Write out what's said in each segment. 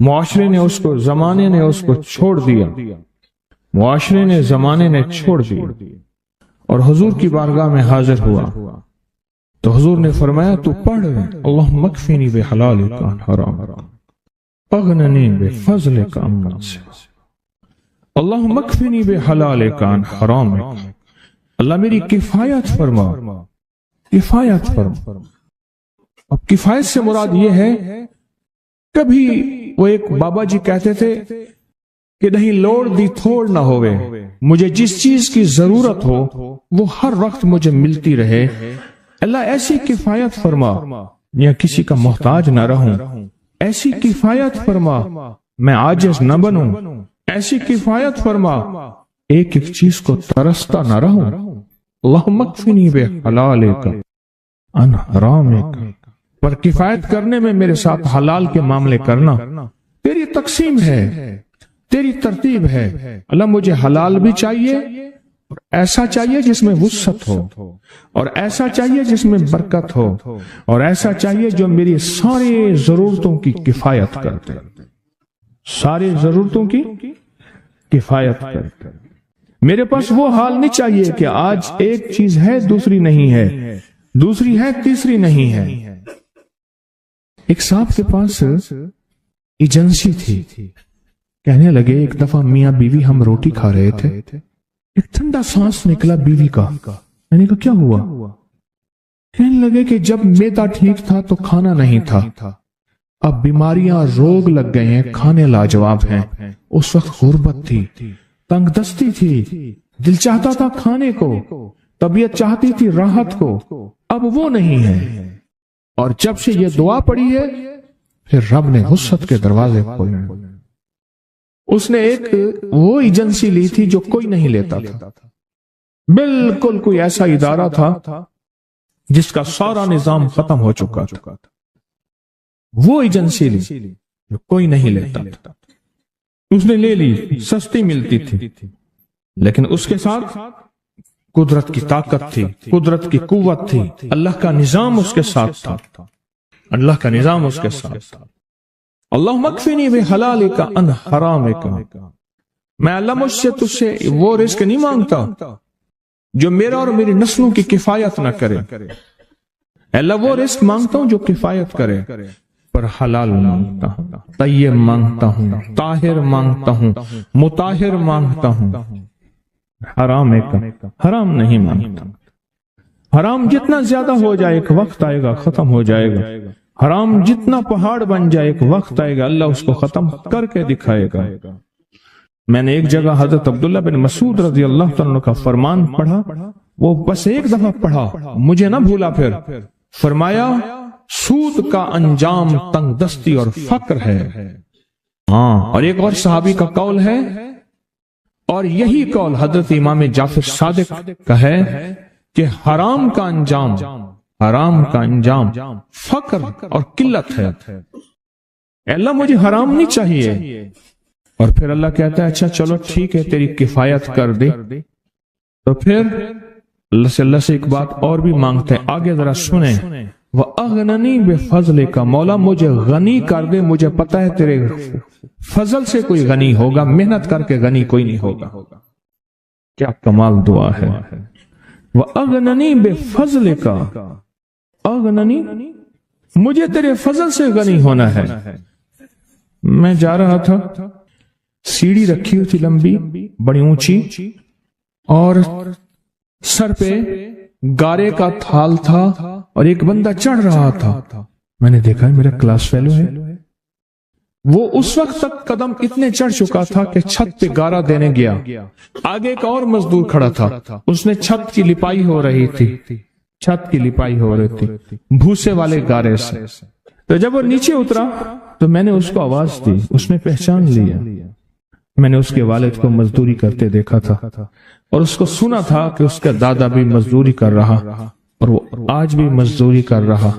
معاشرے نے اس کو، زمانے نے اس کو چھوڑ دیا، معاشرے نے، زمانے نے چھوڑ دیا، اور حضور کی بارگاہ میں حاضر ہوا تو حضور نے فرمایا تو پڑھ اللہم اکفنی بحلالک عن حرام اغننی بفضلک عمن سواک، اللہم اکفنی بحلالک عن حرامک، اللہ میری کفایت فرما، کفایت فرما۔ اب کفایت سے مراد یہ ہے، کبھی وہ ایک بابا جی کہتے تھے کہ نہیں لوڑ دی تھوڑ نہ ہوئے، مجھے جس چیز کی ضرورت ہو وہ ہر وقت مجھے ملتی رہے، اللہ ایسی کفایت فرما یا کسی کا محتاج نہ رہوں، ایسی کفایت فرما میں عاجز نہ بنوں، ایسی کفایت فرما ایک ایک چیز کو ترستا نہ رہوں، اللہم اکفنی بحلالک عن حرامک، پر کفایت کرنے میں میرے ساتھ حلال کے معاملے کرنا تیری تقسیم ہے، تیری ترتیب ہے، اللہ مجھے حلال بھی چاہیے اور ایسا چاہیے جس میں وسعت ہو، اور ایسا چاہیے جس میں برکت ہو، اور ایسا چاہیے جو میری ساری ضرورتوں کی کفایت کرتے، ساری ضرورتوں کی کفایت کرتے۔ میرے پاس وہ حال نہیں چاہیے کہ آج ایک چیز ہے دوسری نہیں ہے، دوسری ہے تیسری نہیں ہے۔ ایک صاحب کے پاس ایجنسی تھی، کہنے لگے ایک دفعہ میاں بیوی ہم روٹی کھا رہے تھے، ایک ٹھنڈا سانس نکلا بیوی کا، میں نے کہا کیا ہوا؟ کہنے لگے کہ جب میدا ٹھیک تھا تو کھانا نہیں تھا، اب بیماریاں روگ لگ گئے ہیں، کھانے لاجواب ہیں، اس وقت غربت تھی، تنگ دستی تھی، دل چاہتا تھا کھانے کو، طبیعت چاہتی تھی راحت کو، اب وہ نہیں ہے، اور جب سے یہ دعا پڑی ہے پھر رب نے وسعت کے دروازے کھولے۔ اس نے ایک وہ ایجنسی لی تھی جو کوئی نہیں لیتا تھا، بالکل کوئی ایسا ادارہ تھا جس کا سارا نظام ختم ہو چکا تھا، وہ ایجنسی لی جو کوئی نہیں لیتا تھا، اس نے لے لی، سستی ملتی تھی، لیکن اس کے ساتھ قدرت کی طاقت تھی، قدرت کی قوت تھی، اللہ کا نظام اس کے ساتھ تھا، اللہ کا نظام اس کے ساتھ تھا۔ اللہم اکفنی بحلالک عن حرامک، میں اللہ مجھ سے تجھ سے وہ رزق نہیں مانگتا جو میرا اور میری نسلوں کی کفایت نہ کرے، اللہ وہ رزق مانگتا ہوں جو کفایت کرے، پر حلال مانگتا ہوں، طیب مانگتا ہوں، طاہر مانگتا ہوں، مطہر مانگتا ہوں، حرام نہیں مانگتا۔ حرام جتنا زیادہ ہو جائے ایک وقت آئے گا ختم ہو جائے گا، حرام جتنا پہاڑ بن جائے ایک وقت آئے گا اللہ اس کو ختم کر کے دکھائے گا۔ میں نے ایک جگہ حضرت عبداللہ بن مسعود رضی اللہ عنہ کا فرمان پڑھا، وہ بس ایک دفعہ پڑھا، مجھے نہ بھولا، پھر فرمایا سود کا انجام تنگ دستی اور فقر ہے۔ ہاں، اور ایک اور صحابی کا قول ہے، اور یہی قول حضرت امام جعفر صادق کا ہے کہ حرام کا انجام فقر اور قلت ہے۔ اللہ مجھے حرام نہیں چاہیے، اور پھر اللہ کہتا ہے اچھا چلو ٹھیک ہے تیری کفایت کر دے، تو پھر اللہ سے ایک بات اور بھی مانگتے ہیں، آگے ذرا سنیں، وَأَغْنَنِي بِفَضْلِكَ، مولا مجھے غنی کر دے، مجھے پتا ہے تیرے فضل سے کوئی غنی ہوگا، محنت کر کے غنی کوئی نہیں ہوگا۔ کیا کمال دعا ہے، وَأَغْنَنِي بِفَضْلِكَ، اغننی، مجھے تیرے فضل سے غنی ہونا ہے۔ میں جا رہا تھا، سیڑھی رکھی ہوئی تھی لمبی بڑی اونچی، اور سر پہ گارے کا تھال تھا اور ایک بندہ چڑھ رہا تھا، میں نے دیکھا میرا کلاس فیلو ہے، وہ اس وقت تک قدم اتنے چڑھ چکا تھا کہ چھت پہ گارا دینے گیا، آگے ایک اور مزدور کھڑا تھا، اس نے چھت کی لپائی ہو رہی تھی، چھت کی لپائی ہو رہی تھی بھوسے والے گارے سے، تو جب وہ نیچے اترا تو میں نے اس کو آواز دی، اس نے پہچان لیا، میں نے اس کے والد کو مزدوری کرتے دیکھا تھا اور اس کو سنا تھا کہ اس کا دادا بھی مزدوری کر رہا اور وہ آج بھی مزدوری کر رہا۔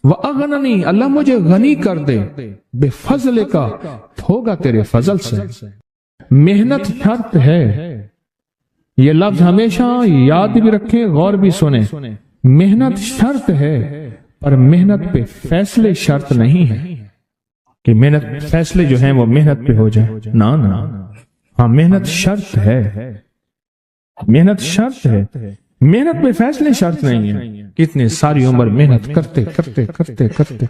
وَأَغْنَنِي، اللہ مجھے غنی کر دے، بِفَضْلِكَ، ہوگا تیرے فضل سے۔ محنت شرط ہے، یہ لفظ ہمیشہ یاد بھی رکھیں، غور بھی سنیں، محنت شرط ہے پر محنت پہ فیصلے شرط نہیں ہے۔ کہ محنت فیصلے جو ہیں وہ محنت پہ ہو جائیں، نہ ہاں محنت شرط ہے، محنت شرط ہے، محنت میں فیصلے شرط نہیں ہے۔ کتنے ساری عمر محنت کرتے کرتے کرتے کرتے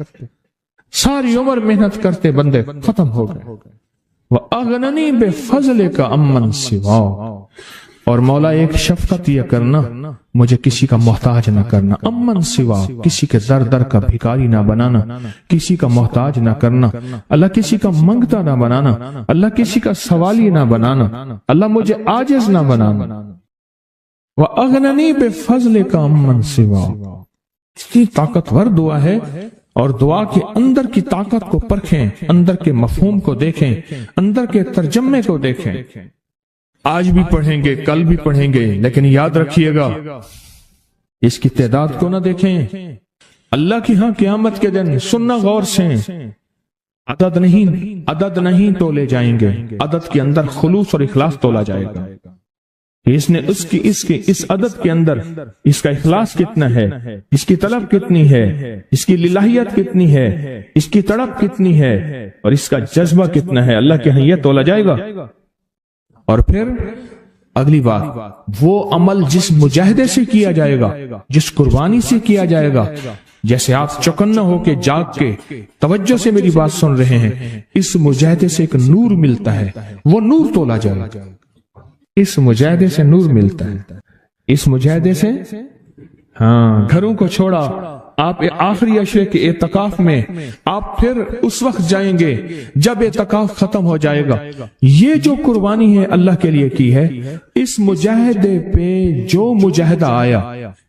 ساری عمر محنت کرتے بندے ختم ہو گئے۔ وَأَغْنَنِي بِفَضْلِكَ عَمَّنْ سِوَاكَ، اور مولا ایک شفقت یہ کرنا، مجھے کسی کا محتاج نہ کرنا، امن سوا، کسی کے در در کا بھکاری نہ بنانا، کسی کا محتاج نہ کرنا، اللہ کسی کا منگتا نہ بنانا، اللہ کسی کا سوالی نہ بنانا، اللہ مجھے عاجز نہ بنانا۔ وَأَغْنَنِي بِفَضْلِكَ عَمَّنْ سِوَاكَ، اتنی طاقتور دعا ہے، اور دعا کے اندر کی طاقت کو پرکھیں، اندر کے مفہوم کو دیکھیں، اندر کے ترجمے کو دیکھیں۔ آج بھی پڑھیں گے، کل بھی پڑھیں گے، لیکن یاد رکھیے گا اس کی تعداد کو نہ دیکھیں۔ اللہ کی ہاں قیامت کے دن سننا غور سے، عدد نہیں تولے جائیں گے، عدد کے اندر خلوص اور اخلاص تولا جائے گا۔ اس نے اس عدد کے اندر اس کا اخلاص کتنا ہے، اس کی طلب کتنی ہے، اس کی للہیت کتنی ہے، اس کی تڑپ کتنی ہے، اور اس کا جذبہ کتنا ہے، اللہ کے ہاں یہ تولا جائے گا۔ اور پھر اگلی بات، وہ عمل جس مجاہدے سے کیا جائے گا، جس قربانی سے کیا جائے گا، جیسے آپ چوکنا ہو کے جاگ کے توجہ سے میری بات سن رہے ہیں، اس مجاہدے سے ایک نور ملتا ہے، وہ نور تولا جائے گا۔ اس مجاہدے سے نور ملتا ہے، اس مجاہدے سے ہاں گھروں کو چھوڑا، آپ آخری عشرے کے اعتکاف میں آپ پھر اس وقت جائیں گے جب اعتکاف ختم ہو جائے گا۔ یہ جو قربانی ہے اللہ کے لیے کی ہے، اس مجاہدے پہ جو مجاہدہ آیا،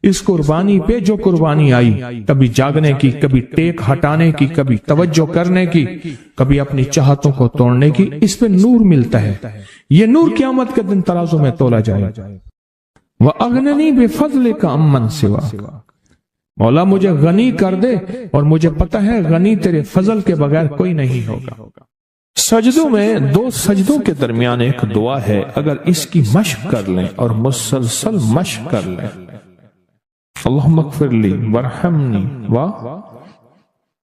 اس قربانی پہ جو قربانی آئی، کبھی جاگنے کی، کبھی ٹیک ہٹانے کی، کبھی توجہ کرنے کی، کبھی اپنی چاہتوں کو توڑنے کی، اس پہ نور ملتا ہے۔ یہ نور قیامت کے دن ترازو میں تولا جائے۔ وَأَغْنَنِي بِفَضْلِكَ عَمَّنْ سِوَاكَ، مولا مجھے غنی کر دے، اور مجھے پتہ ہے غنی تیرے فضل کے بغیر کوئی نہیں ہوگا۔ سجدوں میں، دو سجدوں کے درمیان ایک دعا ہے، اگر اس کی مشق کر لیں اور مسلسل مشق کر لیں، اللہم اغفر لی وارحمنی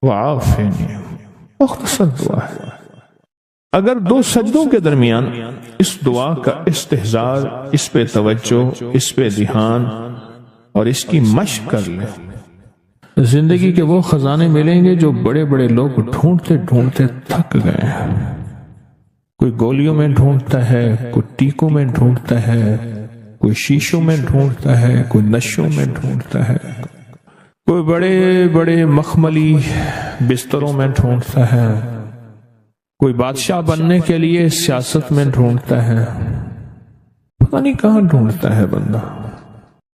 وعافنی، مختصر دعا ہے۔ اگر دو سجدوں کے درمیان اس دعا کا استحضار، اس پہ توجہ، اس پہ دھیان اور اس کی مشق کر لیں، زندگی کے وہ خزانے ملیں گے جو بڑے بڑے لوگ ڈھونڈتے ڈھونڈتے تھک گئے ہیں۔ کوئی گولیوں میں ڈھونڈتا ہے، کوئی ٹیکوں میں ڈھونڈتا ہے، کوئی شیشوں میں ڈھونڈتا ہے، کوئی نشوں میں ڈھونڈتا ہے، کوئی بڑے بڑے مخملی بستروں میں ڈھونڈتا ہے، کوئی بادشاہ بننے کے لیے سیاست میں ڈھونڈتا ہے، پتہ نہیں کہاں ڈھونڈتا ہے بندہ۔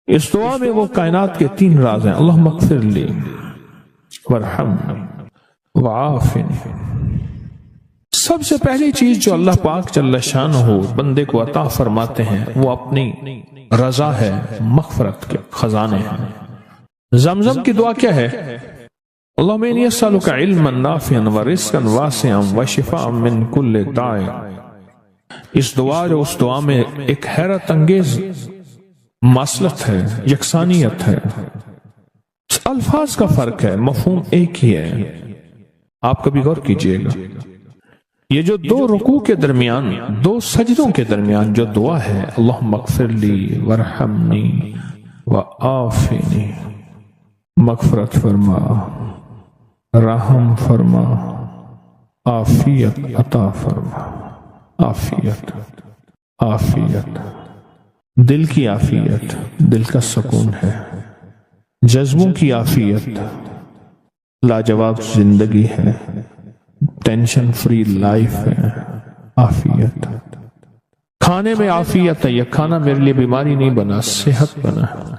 اس دعا میں وہ کائنات کے تین راز ہیں، اللہم اغفر لی وارحمنی وعافنی۔ سب سے پہلی چیز جو اللہ پاک جل شانہ بندے کو عطا فرماتے ہیں وہ اپنی رضا ہے، مغفرت کے خزانے ہیں۔ زمزم کی دعا کیا ہے؟ اللہم انی اسألک علما نافعا ورزقا واسعا وشفاء من کل داء۔ اس دعا میں ایک حیرت انگیز ماصلت ہے، یکسانیت ہے، الفاظ کا فرق ہے، مفہوم ایک ہی ہے۔ آپ کبھی غور کیجئے گا، یہ جو دو رکوع کے درمیان، دو سجدوں کے درمیان جو دعا ہے، اللہم اغفر لی وارحمنی وعافنی، مغفرت فرما، رحم فرما، عافیت عطا فرما، عافیت عافیت، دل کی عافیت، دل کا سکون ہے، جذبوں کی عافیت، لاجواب زندگی ہے، ٹینشن فری لائف ہے، عافیت۔ کھانے میں عافیت ہے، یہ کھانا میرے لیے بیماری نہیں بنا، صحت بنا ہے۔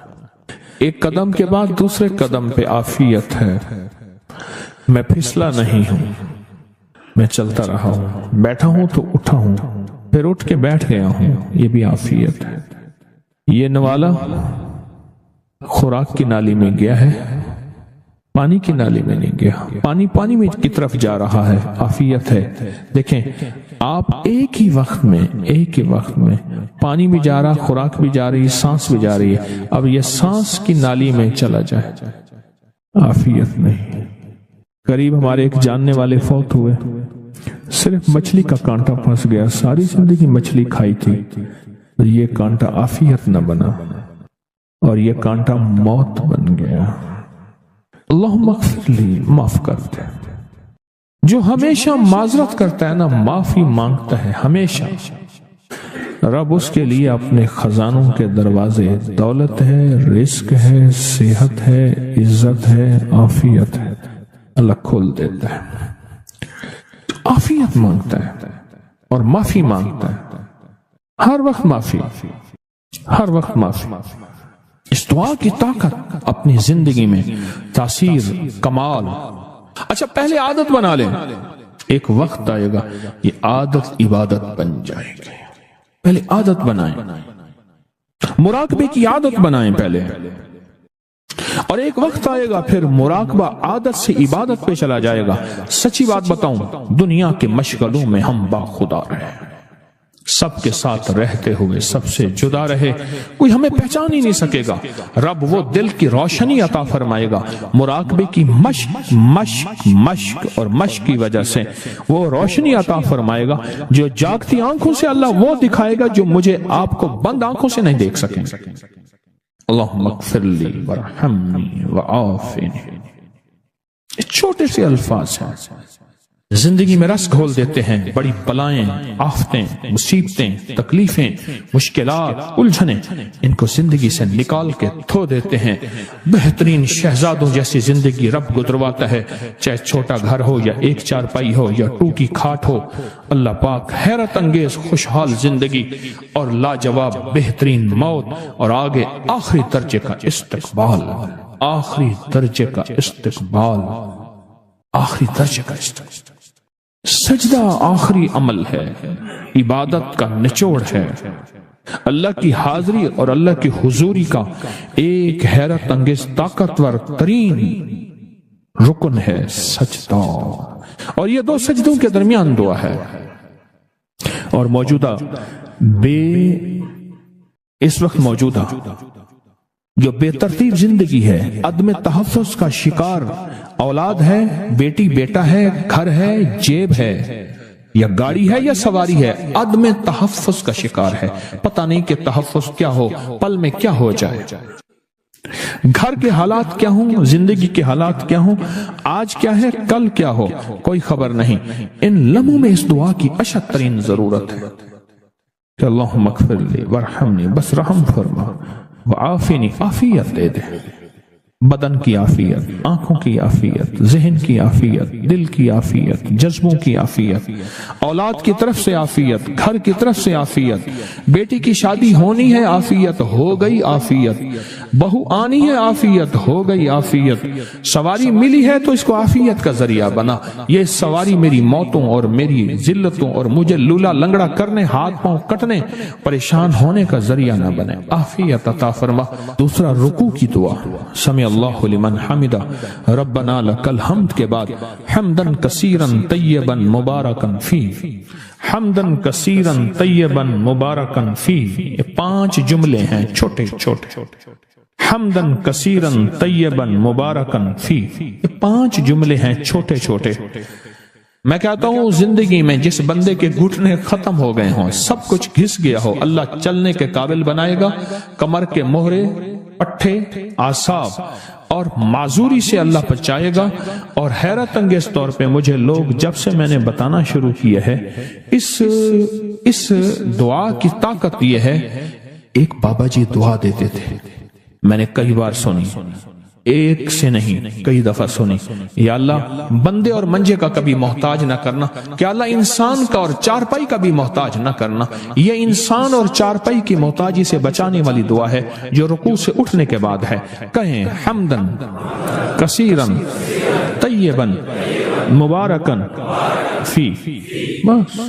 ایک قدم کے بعد دوسرے قدم پہ عافیت ہے، میں پھسلا نہیں ہوں، میں چلتا رہا ہوں، بیٹھا ہوں تو اٹھا ہوں، پھر اٹھ کے بیٹھ گیا ہوں، یہ بھی عافیت ہے۔ یہ نوالا خوراک کی نالی میں گیا ہے، پانی کی نالی میں نہیں گیا، پانی میں کی طرف جا رہا ہے، عافیت ہے۔ دیکھیں آپ ایک ہی وقت میں پانی بھی جا رہا، خوراک بھی جا رہی، سانس بھی جا رہی ہے، اب یہ سانس کی نالی میں چلا جائے، عافیت نہیں۔ قریب ہمارے ایک جاننے والے فوت ہوئے، صرف مچھلی کا کانٹا پھنس گیا، ساری زندگی مچھلی کھائی تھی، یہ کانٹا عافیت نہ بنا اور یہ کانٹا موت بن گیا۔ اللہم اغفر لی، معاف کر دے۔ جو ہمیشہ معذرت کرتا ہے نا، معافی مانگتا ہے ہمیشہ، رب اس کے لیے اپنے خزانوں کے دروازے، دولت ہے، رزق ہے، صحت ہے، عزت ہے، عافیت ہے، اللہ کھول دیتا ہے۔ عافیت مانگتا ہے اور معافی مانگتا ہے، ہر وقت معافی، ہر وقت معافی۔ اس دعا کی طاقت اپنی زندگی میں تاثیر، کمال۔ اچھا پہلے عادت بنا لیں، ایک وقت آئے گا یہ عادت عبادت بن جائے گی۔ پہلے عادت بنائیں، مراقبے کی عادت بنائیں پہلے، اور ایک وقت آئے گا پھر مراقبہ عادت سے عبادت پہ چلا جائے گا۔ سچی بات بتاؤں، دنیا کے مشغلوں میں ہم باخدا رہے، سب کے ساتھ رہتے ہوئے سب سے جدا رہے، کوئی ہمیں پہچان ہی نہیں سکے گا۔ رب وہ دل کی روشنی عطا فرمائے گا، مراقبے کی مشق مشق مشق اور مشق کی وجہ سے وہ روشنی عطا فرمائے گا جو جاگتی آنکھوں سے اللہ وہ دکھائے گا جو مجھے آپ کو بند آنکھوں سے نہیں دیکھ سکیں۔ اللہم اغفر لی وارحمنی وعافنی، چھوٹے سے الفاظ ہیں، زندگی میں رس گھول دیتے ہیں۔ بڑی بلائیں، آفتیں، مصیبتیں، تکلیفیں، مشکلات، الجھنیں، ان کو زندگی سے نکال کے دھو دیتے ہیں۔ بہترین شہزادوں جیسی زندگی رب گزرواتا ہے، چاہے چھوٹا گھر ہو یا ایک چارپائی ہو یا ٹوٹی کھاٹ ہو۔ اللہ پاک حیرت انگیز خوشحال زندگی اور لاجواب بہترین موت، اور آگے آخری درجے کا استقبال، آخری درجے کا استقبال، آخری درجے کا استقبال۔ سجدہ آخری عمل ہے، عبادت کا نچوڑ ہے، اللہ کی حاضری اور اللہ کی حضوری کا ایک حیرت انگیز طاقتور ترین رکن ہے سجدہ، اور یہ دو سجدوں کے درمیان دعا ہے۔ اور موجودہ اس وقت موجودہ جو بے ترتیب زندگی ہے، عدم تحفظ کا شکار اولاد ہے، بیٹی بیٹا ہے، گھر ہے، جیب ہے، یا گاڑی ہے یا سواری ہے، عدم تحفظ کا شکار ہے، پتہ نہیں کہ تحفظ کیا ہو، پل میں کیا ہو جائے، گھر کے حالات کیا ہوں، زندگی کے حالات کیا ہوں، آج کیا ہے، کل کیا ہو، کوئی خبر نہیں۔ ان لمحوں میں اس دعا کی اشد ترین ضرورت ہے کہ اللہم اغفر لی وارحمنی، بس رحم فرما، وعافنی، عافیت دے دے، بدن کی عافیت، آنکھوں کی عافیت، ذہن کی عافیت، دل کی عافیت، جذبوں کی عافیت، اولاد کی طرف سے عافیت، گھر کی طرف سے عافیت، بیٹی کی شادی ہونی ہے، عافیت ہو گئی، عافیت، بہو آنی ہے، عافیت ہو گئی، عافیت، سواری ملی ہے تو اس کو عافیت کا ذریعہ بنا، یہ سواری میری موتوں اور میری ذلتوں اور مجھے لولا لنگڑا کرنے، ہاتھ پاؤں کٹنے، پریشان ہونے کا ذریعہ نہ بنے، عافیت عطا فرما۔ دوسرا رکوع کی دعا، سمع اللہ لمن حمدہ، ربنا لک الحمد کے بعد حمدن کثیرن طیبن مبارکن فی، حمدن کثیرن طیبن مبارکن فی، یہ 5 جملے ہیں چھوٹے چھوٹے، حمدن کثیرن طیبن مبارکن فی، یہ 5 جملے ہیں چھوٹے چھوٹے۔ میں کہتا ہوں زندگی میں جس بندے کے گھٹنے ختم ہو گئے ہوں، سب کچھ گھس گیا ہو، اللہ چلنے کے قابل بنائے گا، کمر کے مہرے، پٹھے، اعصاب اور معذوری سے اللہ بچائے گا۔ اور حیرت انگیز طور پہ مجھے لوگ جب سے میں نے بتانا شروع کیا ہے، اس دعا کی طاقت یہ ہے، ایک بابا جی دعا دیتے تھے، میں نے کئی بار سنی، ایک سے نہیں کئی دفعہ سنی، یا اللہ بندے اور منجے کا کبھی محتاج نہ کرنا، کہ اللہ انسان کا اور چارپائی کا بھی محتاج نہ کرنا۔ یہ انسان اور چارپائی کی محتاجی سے بچانے والی دعا ہے جو رکوع سے اٹھنے کے بعد ہے۔ کہیں حمدن کثیرن طیبن مبارکن فی، بس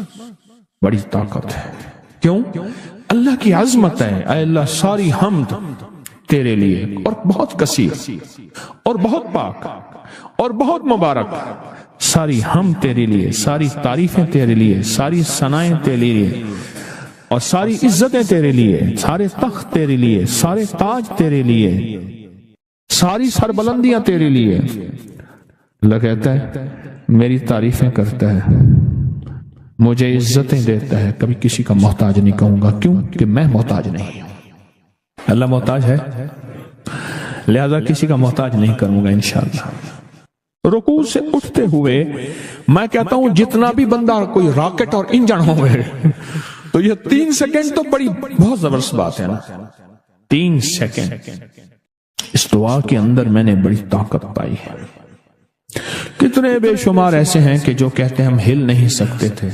بڑی طاقت ہے۔ کیوں؟ اللہ کی عظمت ہے، اے اللہ ساری حمد تیرے لیے، اور بہت کثیر اور بہت پاک اور بہت مبارک، ساری ہم تیرے لیے، ساری تعریفیں تیرے لیے، ساری ثنائیں تیرے لیے، اور ساری عزتیں تیرے لیے، سارے تخت تیرے لیے، سارے تاج تیرے لیے، ساری سربلندیاں تیرے لیے، اللہ کہتا ہے میری تعریفیں کرتا ہے، مجھے عزتیں دیتا ہے، کبھی کسی کا محتاج نہیں کہوں گا، کیوں کہ میں محتاج نہیں ہوں۔ اللہ محتاج ہے، لہذا کسی کا محتاج نہیں کروں گا انشاءاللہ۔ رکوع سے اٹھتے ہوئے میں کہتا ہوں جتنا بھی بندہ کوئی راکٹ اور انجن ہو گئے تو یہ 3 سیکنڈ تو بہت زبردست بات ہے نا، 3 سیکنڈ اس دعا کے اندر میں نے بڑی طاقت پائی ہے۔ کتنے بے شمار ایسے ہیں کہ جو کہتے ہیں ہم ہل نہیں سکتے تھے،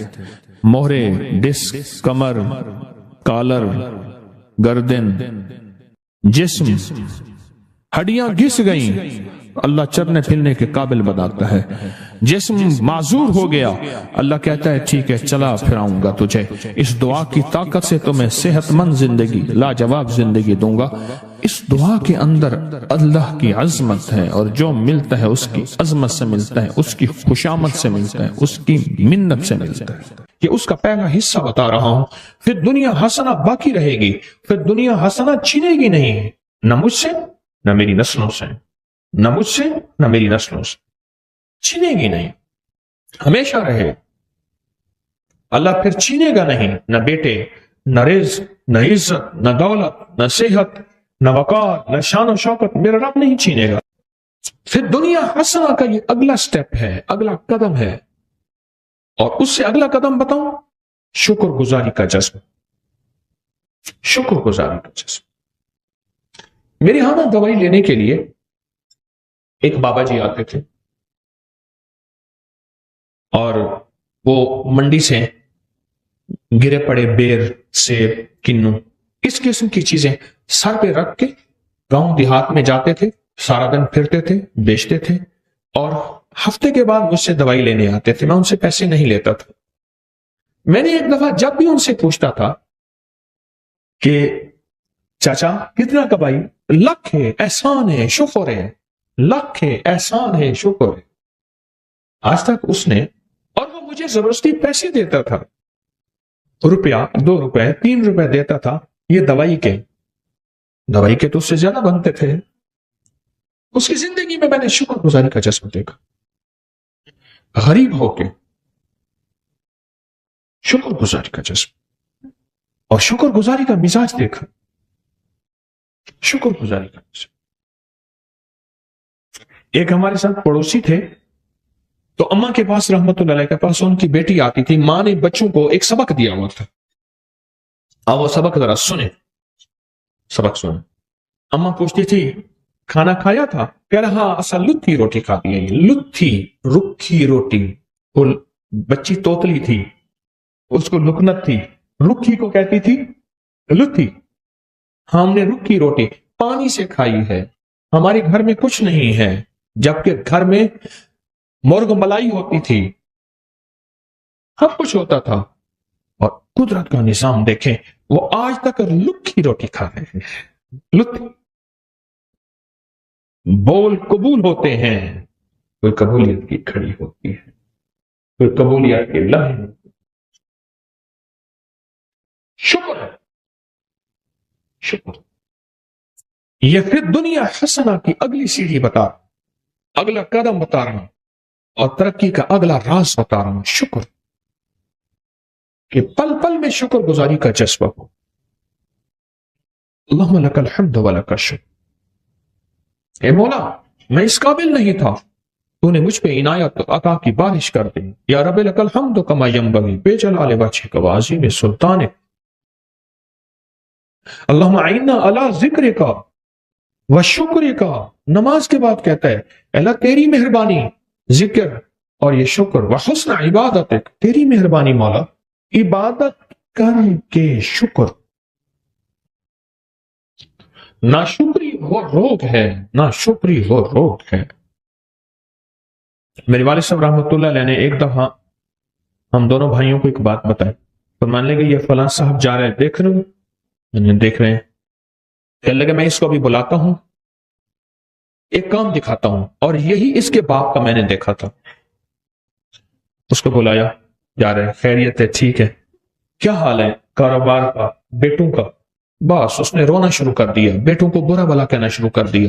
مہرے، ڈسک، کمر، کالر، گردن، جسم، ہڈیاں گھس گئیں، اللہ چلنے پھرنے کے قابل بناتا ہے، جسم معذور ہو گیا، اللہ کہتا ہے ٹھیک ہے چلا پھراؤں گا تجھے، اس دعا کی طاقت سے تمہیں صحت مند زندگی، لاجواب زندگی دوں گا۔ اس دعا کے اندر اللہ کی عظمت ہے، اور جو ملتا ہے اس کی عظمت سے ملتا ہے، اس کی خوشامد سے ملتا ہے، اس کی منت سے ملتا ہے۔ یہ اس کا پہلا حصہ بتا رہا ہوں۔ پھر دنیا حسنہ باقی رہے گی، پھر دنیا حسنہ چھینے گی نہیں، نہ مجھ سے نہ میری نسلوں سے، نہ مجھ سے نہ میری نسلوں سے، چھینے گی نہیں، ہمیشہ رہے۔ اللہ پھر چھینے گا نہیں، نہ بیٹے، نہ رزق، نہ عزت، نہ دولت، نہ صحت، نہ وقار، نہ شان و شوکت، میرا رب نہیں چھینے گا۔ پھر دنیا حسنہ کا یہ اگلا سٹیپ ہے، اگلا قدم ہے، اور اس سے اگلا قدم بتاؤں، شکر گزاری کا جذب، شکر گزاری کا جذب۔ میرے ہاں نا دوائی لینے کے لیے ایک بابا جی آتے تھے، اور وہ منڈی سے گرے پڑے بیر، سیب، کنو، اس قسم کی چیزیں سر پہ رکھ کے گاؤں دیہات میں جاتے تھے، سارا دن پھرتے تھے، بیچتے تھے، اور ہفتے کے بعد مجھ سے دوائی لینے آتے تھے۔ میں ان سے پیسے نہیں لیتا تھا۔ میں نے ایک دفعہ جب بھی ان سے پوچھتا تھا کہ چاچا کتنا کمائی، لکھ ہے، احسان ہے، شکر ہے، لکھ ہے، احسان ہے، شکر ہے۔ آج تک اس نے، اور وہ مجھے زبردستی پیسے دیتا تھا، روپیہ، 2 روپے، 3 روپے دیتا تھا، یہ دوائی کے تو اس سے زیادہ بنتے تھے۔ اس کی زندگی میں نے شکر گزاری کا جذبہ دیکھا، غریب ہو کے شکر گزاری کا جذبہ، اور شکر گزاری کا مزاج دیکھا، شکر گزاری کا مزاج۔ ایک ہمارے ساتھ پڑوسی تھے، تو اماں کے پاس، رحمت اللہ علیہ کے پاس، ان کی بیٹی آتی تھی، ماں نے بچوں کو ایک سبق دیا ہوا تھا، اب وہ سبق ذرا سنیں، سبق سنیں۔ اماں پوچھتی تھی کھانا کھایا تھا، کہہ رہا اصل لتھی روٹی کھاتی ہے، لتھی، رکھی روٹی۔ وہ بچی توتلی تھی، اس کو لکنت تھی، رکھی کو کہتی تھی لتھی۔ ہم نے رکھی روٹی پانی سے کھائی ہے، ہمارے گھر میں کچھ نہیں ہے، جبکہ گھر میں مرغ ملائی ہوتی تھی، سب کچھ ہوتا تھا، اور قدرت کا نظام دیکھیں، وہ آج تک لکھی روٹی کھا رہے ہیں، لکھی۔ بول قبول ہوتے ہیں، کوئی قبولیت کی کھڑی ہوتی ہے، کوئی قبولیت کے لمحے۔ شکر ہے، شکر۔ یہ پھر دنیا حسنہ کی اگلی سیڑھی بتا، اگلا قدم بتا رہا ہوں، اور ترقی کا اگلا راز بتا رہا ہوں، شکر، کہ پل پل میں شکر گزاری کا جذبہ ہو۔ اللہم لک الحمد ولک الشکر۔ اے مولا، میں اس قابل نہیں تھا، تو نے مجھ پہ عنایت عطا کی بارش کر دی، یا رب لک الحمد کما ینبغی بجلال وجہک وعظیم سلطانک۔ اللہم اعنا علی ذکرک و شکرک۔ نماز کے بعد کہتا ہے اللہ تیری مہربانی، ذکر اور یہ شکر، و حسن عبادتک، تیری مہربانی مولا، عبادت کر کے شکر۔ ناشکری وہ روگ ہے، ناشکری وہ روگ ہے۔ میرے والد صاحب رحمۃ اللہ علیہ نے ایک دفعہ ہم دونوں بھائیوں کو ایک بات بتائی، تو مان لے گا یہ فلاں صاحب جا رہے ہیں، دیکھ رہے ہو، دیکھ رہے ہیں، کہنے لگے میں اس کو ابھی بلاتا ہوں، ایک کام دکھاتا ہوں، اور یہی اس کے باپ کا میں نے دیکھا تھا۔ اس کو بلایا، جا رہے، خیریت ہے، ٹھیک ہے، کیا حال ہے، کاروبار کا، بیٹوں کا، بس اس نے رونا شروع کر دیا، بیٹوں کو برا بھلا کہنا شروع کر دیا،